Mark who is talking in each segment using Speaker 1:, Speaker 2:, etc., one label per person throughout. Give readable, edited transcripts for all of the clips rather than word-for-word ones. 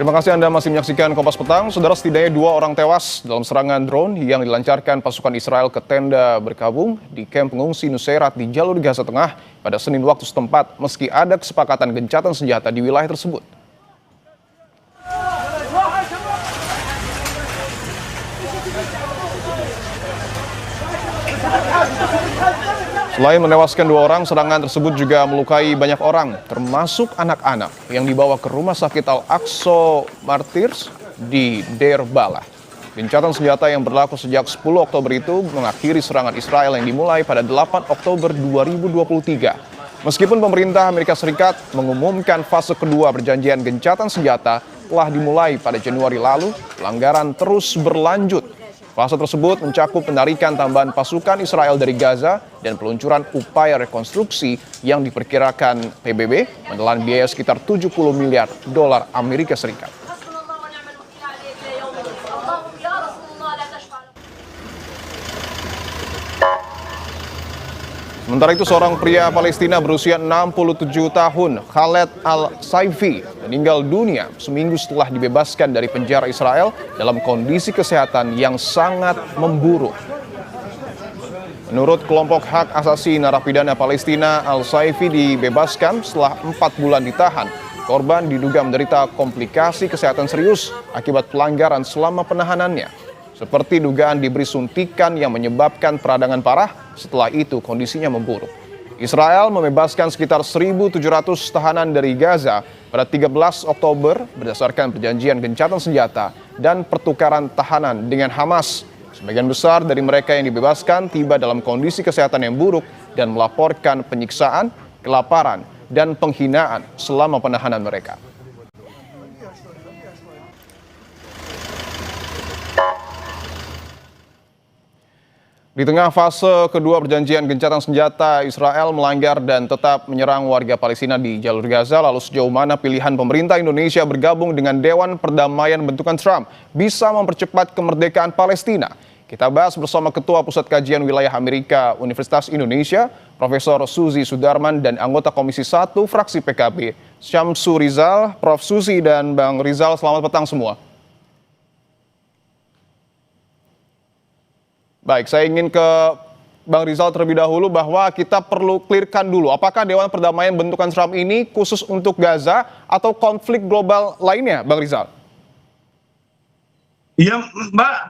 Speaker 1: Terima kasih Anda masih menyaksikan Kompas Petang. Saudara, setidaknya 2 orang tewas dalam serangan drone yang dilancarkan pasukan Israel ke tenda berkabung di kamp pengungsi Nusairat di jalur Gaza Tengah pada Senin waktu setempat, meski ada kesepakatan gencatan senjata di wilayah tersebut. Selain menewaskan 2 orang, serangan tersebut juga melukai banyak orang, termasuk anak-anak yang dibawa ke Rumah Sakit Al-Aqsa Martyrs di Deir Balah. Gencatan senjata yang berlaku sejak 10 Oktober itu mengakhiri serangan Israel yang dimulai pada 8 Oktober 2023. Meskipun pemerintah Amerika Serikat mengumumkan fase kedua perjanjian gencatan senjata telah dimulai pada Januari lalu, pelanggaran terus berlanjut. Fase tersebut mencakup penarikan tambahan pasukan Israel dari Gaza dan peluncuran upaya rekonstruksi yang diperkirakan PBB menelan biaya sekitar 70 miliar dolar Amerika Serikat. Sementara itu, seorang pria Palestina berusia 67 tahun, Khaled Al-Saifi, meninggal dunia seminggu setelah dibebaskan dari penjara Israel dalam kondisi kesehatan yang sangat memburuk. Menurut kelompok hak asasi narapidana Palestina, Al-Saifi dibebaskan setelah 4 bulan ditahan. Korban diduga menderita komplikasi kesehatan serius akibat pelanggaran selama penahanannya, seperti dugaan diberi suntikan yang menyebabkan peradangan parah. Setelah itu kondisinya memburuk. Israel membebaskan sekitar 1.700 tahanan dari Gaza pada 13 Oktober berdasarkan perjanjian gencatan senjata dan pertukaran tahanan dengan Hamas. Sebagian besar dari mereka yang dibebaskan tiba dalam kondisi kesehatan yang buruk dan melaporkan penyiksaan, kelaparan, dan penghinaan selama penahanan mereka. Di tengah fase kedua perjanjian gencatan senjata, Israel melanggar dan tetap menyerang warga Palestina di jalur Gaza. Lalu sejauh mana pilihan pemerintah Indonesia bergabung dengan Dewan Perdamaian bentukan Trump bisa mempercepat kemerdekaan Palestina? Kita bahas bersama Ketua Pusat Kajian Wilayah Amerika Universitas Indonesia, Profesor Suzy Sudarman, dan anggota Komisi 1 fraksi PKB, Syamsu Rizal. Prof. Suzy dan Bang Rizal, selamat petang semua. Baik, saya ingin ke Bang Rizal terlebih dahulu bahwa kita perlu clearkan dulu, apakah Dewan Perdamaian bentukan Trump ini khusus untuk Gaza atau konflik global lainnya, Bang Rizal?
Speaker 2: Iya,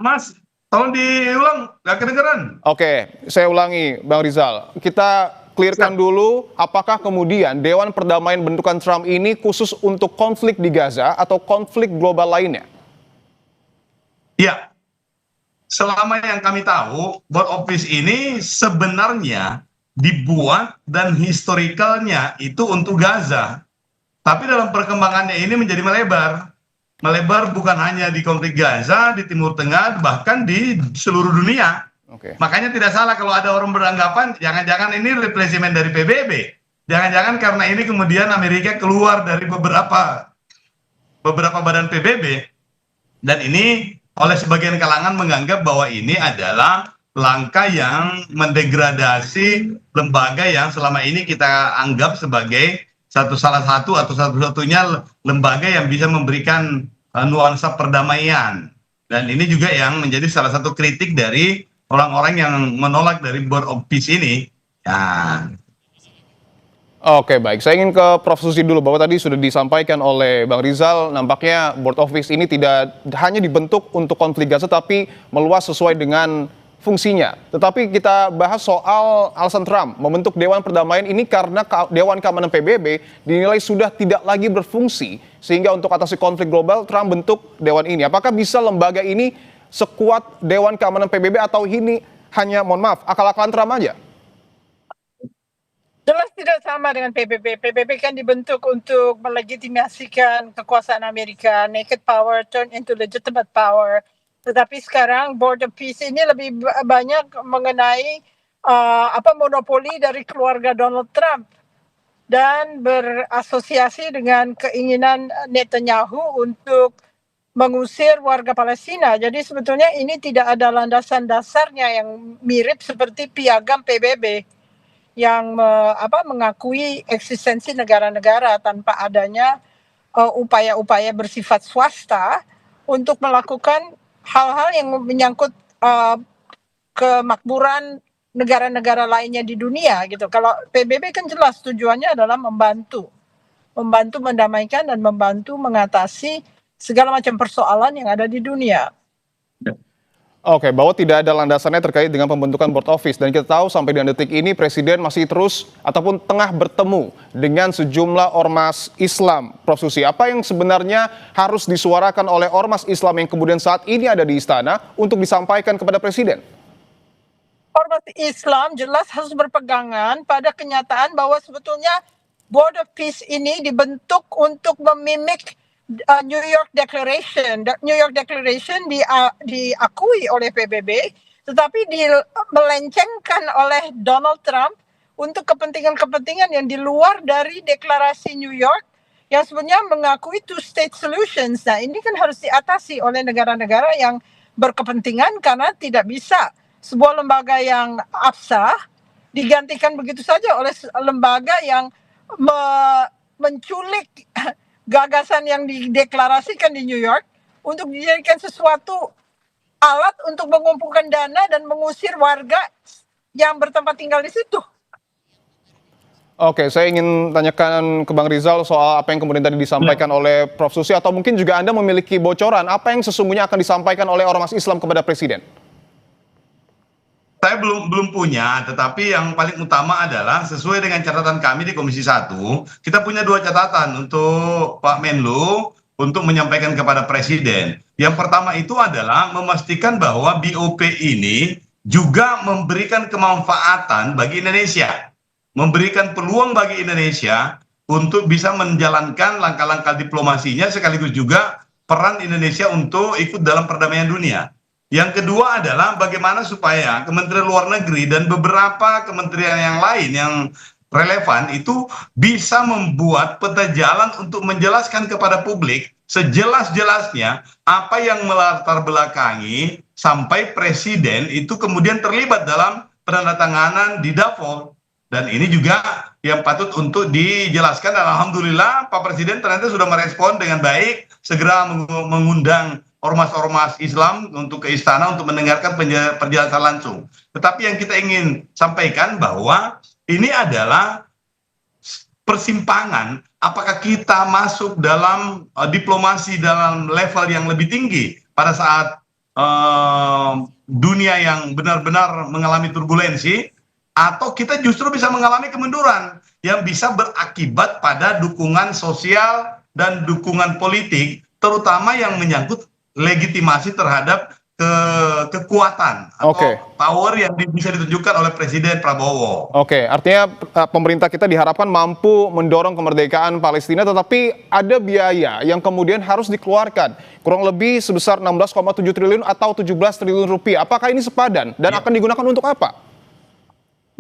Speaker 2: Mas, tolong diulang, nggak kedengeran.
Speaker 1: Oke, saya ulangi, Bang Rizal. Kita clearkan dulu, apakah kemudian Dewan Perdamaian bentukan Trump ini khusus untuk konflik di Gaza atau konflik global lainnya?
Speaker 2: Iya. Selama yang kami tahu, board of peace ini sebenarnya dibuat dan historikalnya itu untuk Gaza. Tapi dalam perkembangannya ini menjadi melebar. Melebar bukan hanya di konflik Gaza, di Timur Tengah, bahkan di seluruh dunia. Makanya tidak salah kalau ada orang beranggapan, jangan-jangan ini replacement dari PBB. Jangan-jangan karena ini kemudian Amerika keluar dari beberapa badan PBB. Dan ini oleh sebagian kalangan menganggap bahwa ini adalah langkah yang mendegradasi lembaga yang selama ini kita anggap sebagai salah satu atau satu-satunya lembaga yang bisa memberikan nuansa perdamaian. Dan ini juga yang menjadi salah satu kritik dari orang-orang yang menolak dari Board of Peace ini. Ya.
Speaker 1: Oke, baik. Saya ingin ke Prof. Suzy dulu, bahwa tadi sudah disampaikan oleh Bang Rizal, nampaknya Board of Peace ini tidak hanya dibentuk untuk konflik Gaza, tapi meluas sesuai dengan fungsinya. Tetapi kita bahas soal alasan Trump membentuk Dewan Perdamaian ini karena Dewan Keamanan PBB dinilai sudah tidak lagi berfungsi, sehingga untuk atasi konflik global, Trump bentuk Dewan ini. Apakah bisa lembaga ini sekuat Dewan Keamanan PBB atau ini hanya, mohon maaf, akal-akalan Trump aja?
Speaker 3: Jelas tidak sama dengan PBB. PBB kan dibentuk untuk melegitimasikan kekuasaan Amerika, naked power turn into legitimate power. Tetapi sekarang Board of Peace ini lebih banyak mengenai monopoli dari keluarga Donald Trump dan berasosiasi dengan keinginan Netanyahu untuk mengusir warga Palestina. Jadi sebetulnya ini tidak ada landasan dasarnya yang mirip seperti piagam PBB yang mengakui eksistensi negara-negara tanpa adanya upaya-upaya bersifat swasta untuk melakukan hal-hal yang menyangkut kemakmuran negara-negara lainnya di dunia gitu. Kalau PBB kan jelas tujuannya adalah membantu mendamaikan dan membantu mengatasi segala macam persoalan yang ada di dunia.
Speaker 1: Oke, bahwa tidak ada landasannya terkait dengan pembentukan board office, dan kita tahu sampai dengan detik ini Presiden masih terus ataupun tengah bertemu dengan sejumlah ormas Islam. Prof. Susi, apa yang sebenarnya harus disuarakan oleh ormas Islam yang kemudian saat ini ada di istana untuk disampaikan kepada Presiden?
Speaker 3: Ormas Islam jelas harus berpegangan pada kenyataan bahwa sebetulnya Board of Peace ini dibentuk untuk memimik New York Declaration. New York Declaration diakui oleh PBB, tetapi melencengkan oleh Donald Trump untuk kepentingan-kepentingan yang di luar dari deklarasi New York yang sebenarnya mengakui two-state solutions. Nah, ini kan harus diatasi oleh negara-negara yang berkepentingan karena tidak bisa sebuah lembaga yang absah digantikan begitu saja oleh lembaga yang menculik gagasan yang dideklarasikan di New York untuk dijadikan sesuatu alat untuk mengumpulkan dana dan mengusir warga yang bertempat tinggal di situ.
Speaker 1: Oke, saya ingin tanyakan ke Bang Rizal soal apa yang kemudian tadi disampaikan oleh Prof. Susi, atau mungkin juga Anda memiliki bocoran apa yang sesungguhnya akan disampaikan oleh ormas Islam kepada Presiden?
Speaker 2: Saya belum punya, tetapi yang paling utama adalah sesuai dengan catatan kami di Komisi 1, kita punya 2 catatan untuk Pak Menlu untuk menyampaikan kepada Presiden. Yang pertama itu adalah memastikan bahwa BOP ini juga memberikan kemanfaatan bagi Indonesia, memberikan peluang bagi Indonesia untuk bisa menjalankan langkah-langkah diplomasinya, sekaligus juga peran Indonesia untuk ikut dalam perdamaian dunia. Yang kedua adalah bagaimana supaya Kementerian Luar Negeri dan beberapa kementerian yang lain yang relevan itu bisa membuat peta jalan untuk menjelaskan kepada publik sejelas-jelasnya apa yang melatar belakangi sampai Presiden itu kemudian terlibat dalam penandatanganan di Davos. Dan ini juga yang patut untuk dijelaskan, dan alhamdulillah Pak Presiden ternyata sudah merespon dengan baik, segera mengundang ormas-ormas Islam untuk ke istana untuk mendengarkan penjelasan langsung. Tetapi yang kita ingin sampaikan bahwa ini adalah persimpangan apakah kita masuk dalam diplomasi dalam level yang lebih tinggi pada saat dunia yang benar-benar mengalami turbulensi, atau kita justru bisa mengalami kemunduran yang bisa berakibat pada dukungan sosial dan dukungan politik, terutama yang menyangkut legitimasi terhadap kekuatan atau power yang bisa ditunjukkan oleh Presiden Prabowo.
Speaker 1: Oke, artinya pemerintah kita diharapkan mampu mendorong kemerdekaan Palestina, tetapi ada biaya yang kemudian harus dikeluarkan, kurang lebih sebesar 16,7 triliun atau 17 triliun rupiah. Apakah ini sepadan dan akan digunakan untuk apa?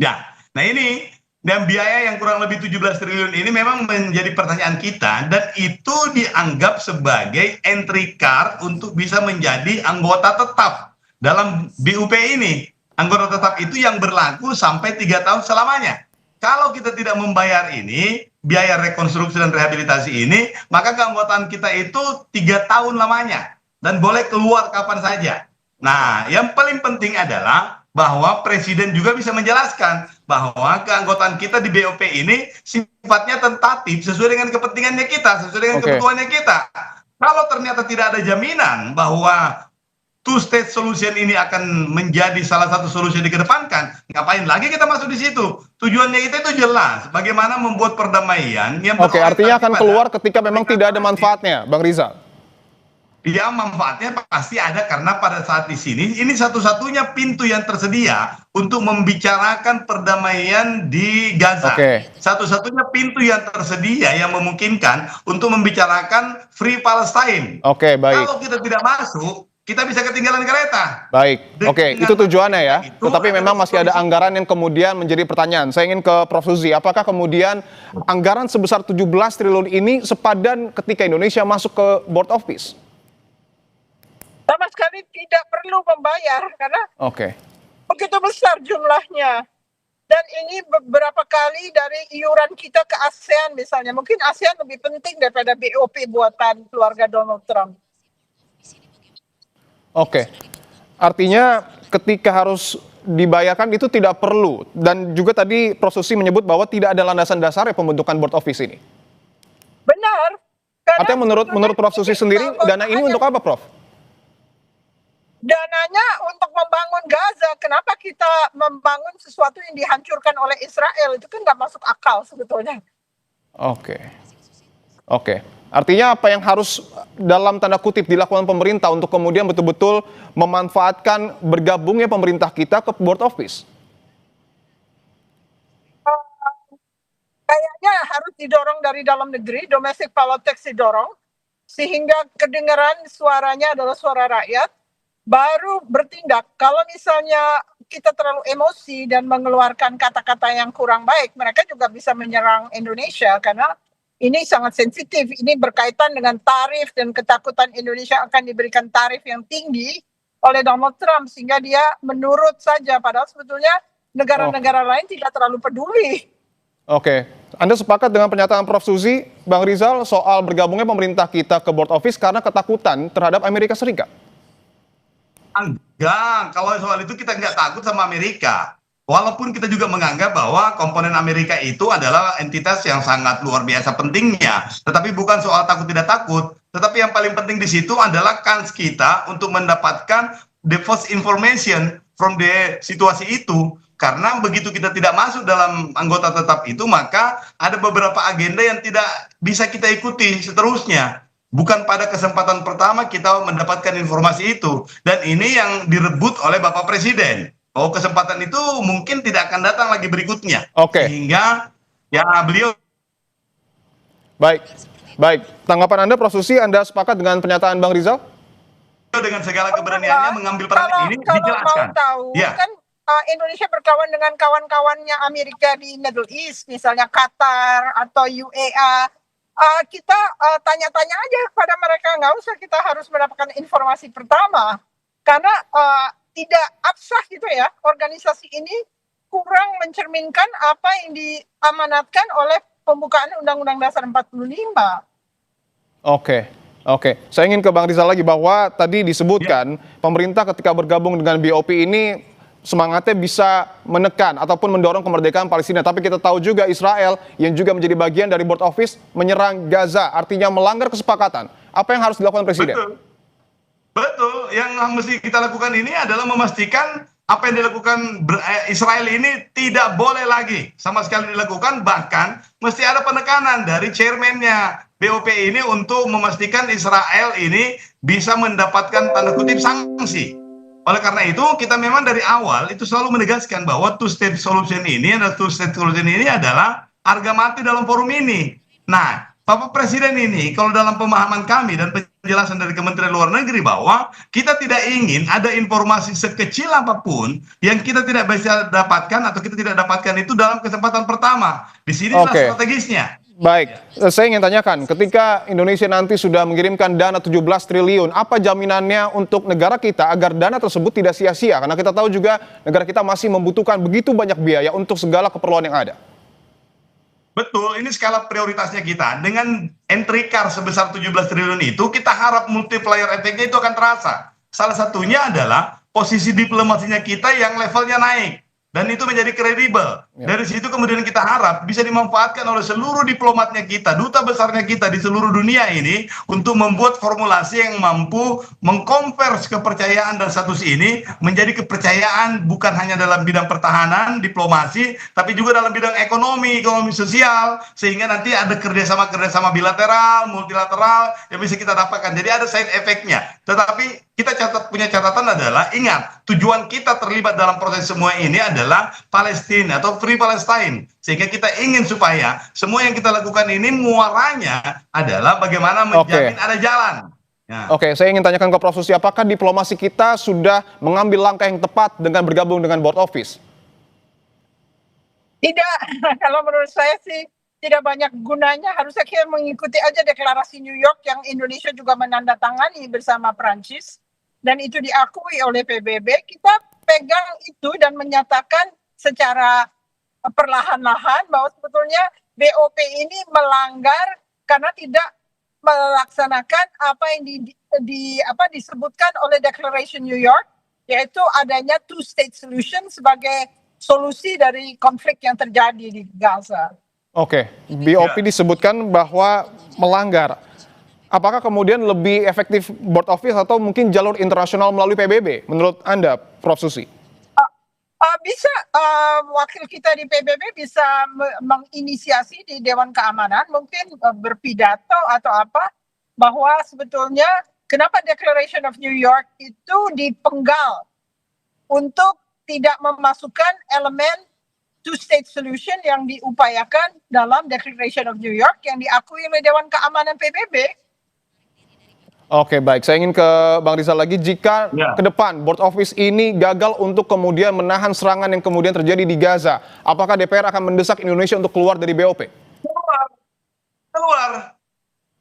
Speaker 2: Ya, nah ini, dan biaya yang kurang lebih 17 triliun ini memang menjadi pertanyaan kita, dan itu dianggap sebagai entry card untuk bisa menjadi anggota tetap dalam BUP ini. Anggota tetap itu yang berlaku sampai 3 tahun selamanya. Kalau kita tidak membayar ini, biaya rekonstruksi dan rehabilitasi ini, maka keanggotaan kita itu 3 tahun lamanya dan boleh keluar kapan saja. Nah, yang paling penting adalah bahwa Presiden juga bisa menjelaskan bahwa keanggotaan kita di BOP ini sifatnya tentatif sesuai dengan kepentingannya kita, sesuai dengan kebutuhannya kita. Kalau ternyata tidak ada jaminan bahwa two-state solution ini akan menjadi salah satu solusi yang dikedepankan, ngapain lagi kita masuk di situ? Tujuannya itu jelas, bagaimana membuat perdamaian yang
Speaker 1: artinya akan keluar ketika memang tidak ada manfaatnya, Bang Rizal.
Speaker 2: Ya, manfaatnya pasti ada, karena pada saat di sini ini satu-satunya pintu yang tersedia untuk membicarakan perdamaian di Gaza. Satu-satunya pintu yang tersedia yang memungkinkan untuk membicarakan Free Palestine.
Speaker 1: Baik.
Speaker 2: Kalau kita tidak masuk, kita bisa ketinggalan kereta.
Speaker 1: Baik, itu tujuannya ya. Tetapi memang masih ada anggaran yang kemudian menjadi pertanyaan. Saya ingin ke Prof. Susi, apakah kemudian anggaran sebesar 17 triliun ini sepadan ketika Indonesia masuk ke Board of Peace?
Speaker 3: Sama sekali tidak perlu membayar karena begitu besar jumlahnya. Dan ini beberapa kali dari iuran kita ke ASEAN misalnya. Mungkin ASEAN lebih penting daripada BOP buatan keluarga Donald Trump.
Speaker 1: Oke, artinya ketika harus dibayarkan itu tidak perlu. Dan juga tadi Prof. Susi menyebut bahwa tidak ada landasan dasar pembentukan board of peace ini.
Speaker 3: Benar.
Speaker 1: Artinya menurut Prof. Susi sendiri, dana ini untuk apa, Prof?
Speaker 3: Dananya untuk membangun Gaza. Kenapa kita membangun sesuatu yang dihancurkan oleh Israel? Itu kan nggak masuk akal sebetulnya.
Speaker 1: Oke. Artinya apa yang harus dalam tanda kutip dilakukan pemerintah untuk kemudian betul-betul memanfaatkan bergabungnya pemerintah kita ke Board of Peace?
Speaker 3: Kayaknya harus didorong dari dalam negeri, domestic politics didorong, sehingga kedengaran suaranya adalah suara rakyat, baru bertindak. Kalau misalnya kita terlalu emosi dan mengeluarkan kata-kata yang kurang baik, mereka juga bisa menyerang Indonesia karena ini sangat sensitif. Ini berkaitan dengan tarif dan ketakutan Indonesia akan diberikan tarif yang tinggi oleh Donald Trump sehingga dia menurut saja, padahal sebetulnya negara-negara lain tidak terlalu peduli.
Speaker 1: Oke, Anda sepakat dengan pernyataan Prof. Susi, Bang Rizal, soal bergabungnya pemerintah kita ke Board of Peace karena ketakutan terhadap Amerika Serikat?
Speaker 2: Enggak, kalau soal itu kita nggak takut sama Amerika. Walaupun kita juga menganggap bahwa komponen Amerika itu adalah entitas yang sangat luar biasa pentingnya. Tetapi bukan soal takut tidak takut. Tetapi yang paling penting di situ adalah kans kita untuk mendapatkan the first information from the situasi itu. Karena begitu kita tidak masuk dalam anggota tetap itu, maka ada beberapa agenda yang tidak bisa kita ikuti seterusnya. Bukan pada kesempatan pertama kita mendapatkan informasi itu. Dan ini yang direbut oleh Bapak Presiden. Oh, kesempatan itu mungkin tidak akan datang lagi berikutnya.
Speaker 1: Oke.
Speaker 2: Sehingga ya beliau.
Speaker 1: Baik. Tanggapan Anda, Prof. Susi, Anda sepakat dengan pernyataan Bang Rizal?
Speaker 2: Dengan segala keberaniannya mengambil peran ini dijelaskan.
Speaker 3: Mau tahu,
Speaker 2: ya.
Speaker 3: Kan Indonesia berkawan dengan kawan-kawannya Amerika di Middle East, misalnya Qatar atau UEA. Kita tanya-tanya aja kepada mereka, nggak usah kita harus mendapatkan informasi pertama, karena tidak absah gitu ya, organisasi ini kurang mencerminkan apa yang diamanatkan oleh pembukaan Undang-Undang Dasar 45.
Speaker 1: Oke. Saya ingin ke Bang Rizal lagi bahwa tadi disebutkan pemerintah ketika bergabung dengan BOP ini semangatnya bisa menekan ataupun mendorong kemerdekaan Palestina. Tapi kita tahu juga Israel yang juga menjadi bagian dari Board of Peace menyerang Gaza, artinya melanggar kesepakatan. Apa yang harus dilakukan Presiden?
Speaker 2: Betul. Yang mesti kita lakukan ini adalah memastikan apa yang dilakukan Israel ini tidak boleh lagi sama sekali dilakukan. Bahkan mesti ada penekanan dari chairman-nya BOP ini untuk memastikan Israel ini bisa mendapatkan tanda kutip sanksi. Oleh karena itu kita memang dari awal itu selalu menegaskan bahwa two-state solution ini adalah harga mati dalam forum ini. Nah, Bapak Presiden ini kalau dalam pemahaman kami dan penjelasan dari Kementerian Luar Negeri bahwa kita tidak ingin ada informasi sekecil apapun yang kita tidak bisa dapatkan atau kita tidak dapatkan itu dalam kesempatan pertama. Di sini strategisnya.
Speaker 1: Baik, saya ingin tanyakan, ketika Indonesia nanti sudah mengirimkan dana 17 triliun, apa jaminannya untuk negara kita agar dana tersebut tidak sia-sia? Karena kita tahu juga negara kita masih membutuhkan begitu banyak biaya untuk segala keperluan yang ada.
Speaker 2: Betul, ini skala prioritasnya kita. Dengan entry car sebesar 17 triliun itu, kita harap multiplier efeknya itu akan terasa. Salah satunya adalah posisi diplomasinya kita yang levelnya naik. Dan itu menjadi kredibel. Dari situ kemudian kita harap bisa dimanfaatkan oleh seluruh diplomatnya kita, duta besarnya kita di seluruh dunia ini untuk membuat formulasi yang mampu mengkonvers kepercayaan dan status ini menjadi kepercayaan bukan hanya dalam bidang pertahanan, diplomasi, tapi juga dalam bidang ekonomi sosial, sehingga nanti ada kerjasama bilateral, multilateral yang bisa kita dapatkan. Jadi ada side effect-nya. Tetapi kita punya catatan adalah, ingat, tujuan kita terlibat dalam proses semua ini adalah Palestina atau Free Palestine. Sehingga kita ingin supaya semua yang kita lakukan ini muaranya adalah bagaimana menjamin ada jalan.
Speaker 1: Oke, saya ingin tanyakan ke Prof. Susi, apakah diplomasi kita sudah mengambil langkah yang tepat dengan bergabung dengan Board of Peace?
Speaker 3: Tidak, kalau menurut saya sih tidak banyak gunanya. Harusnya kita mengikuti aja deklarasi New York yang Indonesia juga menandatangani bersama Prancis. Dan itu diakui oleh PBB, kita pegang itu dan menyatakan secara perlahan-lahan bahwa sebetulnya BOP ini melanggar karena tidak melaksanakan apa yang disebutkan oleh Declaration New York, yaitu adanya two-state solution sebagai solusi dari konflik yang terjadi di Gaza.
Speaker 1: Oke, BOP disebutkan bahwa melanggar. Apakah kemudian lebih efektif board of peace atau mungkin jalur internasional melalui PBB menurut Anda, Prof. Susi?
Speaker 3: Bisa wakil kita di PBB bisa menginisiasi di Dewan Keamanan, mungkin berpidato atau apa, bahwa sebetulnya kenapa Declaration of New York itu dipenggal untuk tidak memasukkan elemen two-state solution yang diupayakan dalam Declaration of New York yang diakui oleh Dewan Keamanan PBB.
Speaker 1: Oke, baik. Saya ingin ke Bang Rizal lagi. Jika ke depan Board of Peace ini gagal untuk kemudian menahan serangan yang kemudian terjadi di Gaza, apakah DPR akan mendesak Indonesia untuk keluar dari BOP?
Speaker 2: Keluar.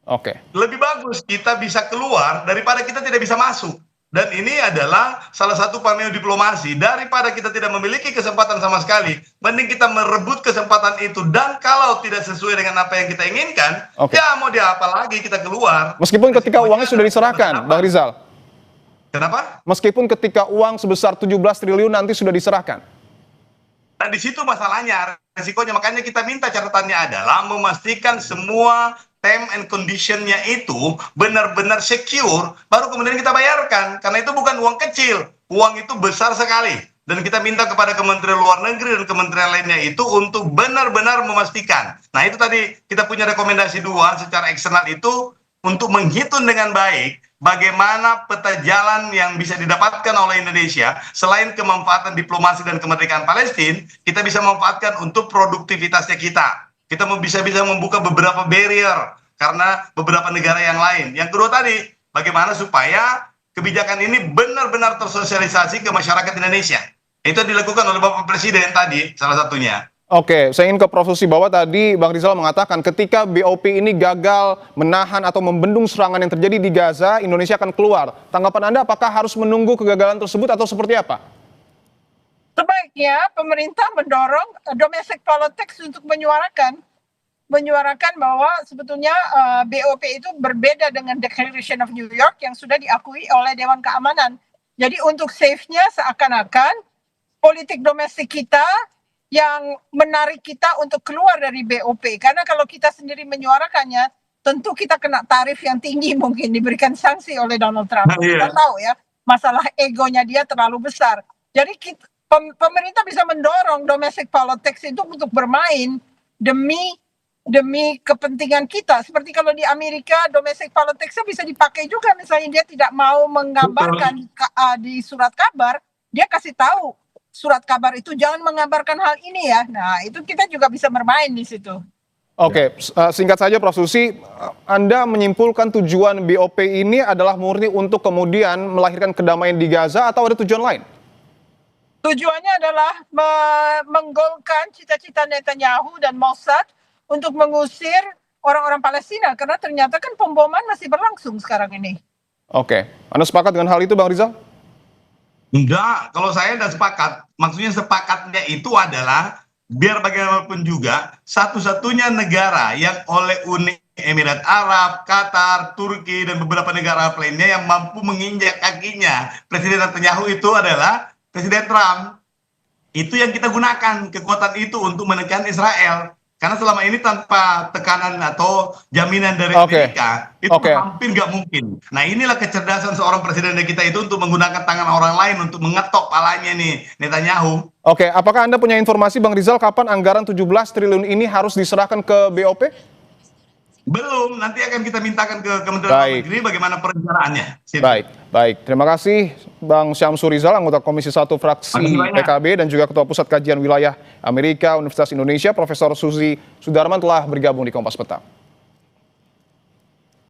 Speaker 1: Oke.
Speaker 2: Lebih bagus kita bisa keluar daripada kita tidak bisa masuk. Dan ini adalah salah satu panel diplomasi. Daripada kita tidak memiliki kesempatan sama sekali, mending kita merebut kesempatan itu. Dan kalau tidak sesuai dengan apa yang kita inginkan, ya mau dia apa lagi, kita keluar.
Speaker 1: Meskipun ketika uangnya sudah diserahkan, Bang Rizal.
Speaker 2: Kenapa?
Speaker 1: Meskipun ketika uang sebesar 17 triliun nanti sudah diserahkan.
Speaker 2: Nah, di situ masalahnya, resikonya. Makanya kita minta catatannya adalah memastikan semua term and condition-nya itu benar-benar secure, baru kemudian kita bayarkan. Karena itu bukan uang kecil, uang itu besar sekali. Dan kita minta kepada Kementerian Luar Negeri dan kementerian lainnya itu untuk benar-benar memastikan. Nah, itu tadi kita punya rekomendasi 2 secara eksternal itu untuk menghitung dengan baik bagaimana peta jalan yang bisa didapatkan oleh Indonesia selain kemanfaatan diplomasi dan kemerdekaan Palestina, kita bisa memanfaatkan untuk produktivitasnya kita. Kita bisa membuka beberapa barrier karena beberapa negara yang lain. Yang kedua tadi, bagaimana supaya kebijakan ini benar-benar tersosialisasi ke masyarakat Indonesia. Itu dilakukan oleh Bapak Presiden tadi, salah satunya.
Speaker 1: Oke, saya ingin ke Prof. Susi bahwa tadi Bang Rizal mengatakan ketika BOP ini gagal menahan atau membendung serangan yang terjadi di Gaza, Indonesia akan keluar. Tanggapan Anda apakah harus menunggu kegagalan tersebut atau seperti apa?
Speaker 3: Sebaiknya pemerintah mendorong domestic politics untuk menyuarakan bahwa sebetulnya BOP itu berbeda dengan Declaration of New York yang sudah diakui oleh Dewan Keamanan. Jadi untuk safe-nya seakan-akan politik domestik kita yang menarik kita untuk keluar dari BOP. Karena kalau kita sendiri menyuarakannya, tentu kita kena tarif yang tinggi, mungkin diberikan sanksi oleh Donald Trump. Kita tahu ya, masalah egonya dia terlalu besar. Jadi pemerintah bisa mendorong domestic politics itu untuk bermain demi kepentingan kita. Seperti kalau di Amerika domestic politics bisa dipakai juga, misalnya dia tidak mau menggambarkan di surat kabar, dia kasih tahu surat kabar itu jangan menggambarkan hal ini ya. Nah, itu kita juga bisa bermain di situ.
Speaker 1: Oke, singkat saja Prof. Susi, Anda menyimpulkan tujuan BOP ini adalah murni untuk kemudian melahirkan kedamaian di Gaza atau ada tujuan lain?
Speaker 3: Tujuannya adalah menggolkan cita-cita Netanyahu dan Mossad untuk mengusir orang-orang Palestina, karena ternyata kan pemboman masih berlangsung sekarang ini.
Speaker 1: Oke, Anda sepakat dengan hal itu, Bang Rizal?
Speaker 2: Enggak, kalau saya tidak sepakat. Maksudnya sepakatnya itu adalah biar bagaimanapun juga satu-satunya negara yang oleh Uni Emirat Arab, Qatar, Turki, dan beberapa negara lainnya yang mampu menginjak kakinya Presiden Netanyahu itu adalah Presiden Trump. Itu yang kita gunakan, kekuatan itu untuk menekan Israel. Karena selama ini tanpa tekanan atau jaminan dari Amerika, itu hampir nggak mungkin. Nah, inilah kecerdasan seorang presiden kita itu untuk menggunakan tangan orang lain untuk mengetok palanya nih Netanyahu.
Speaker 1: Oke, apakah Anda punya informasi, Bang Rizal, kapan anggaran 17 triliun ini harus diserahkan ke BOP?
Speaker 2: Belum, nanti akan kita mintakan ke Kementerian Luar Negeri bagaimana perencanaannya.
Speaker 1: Baik. Terima kasih Bang Syamsur Rizal, anggota Komisi 1 fraksi PKB dan juga Ketua Pusat Kajian Wilayah Amerika Universitas Indonesia, Profesor Susi Sudarman telah bergabung di Kompas Petang.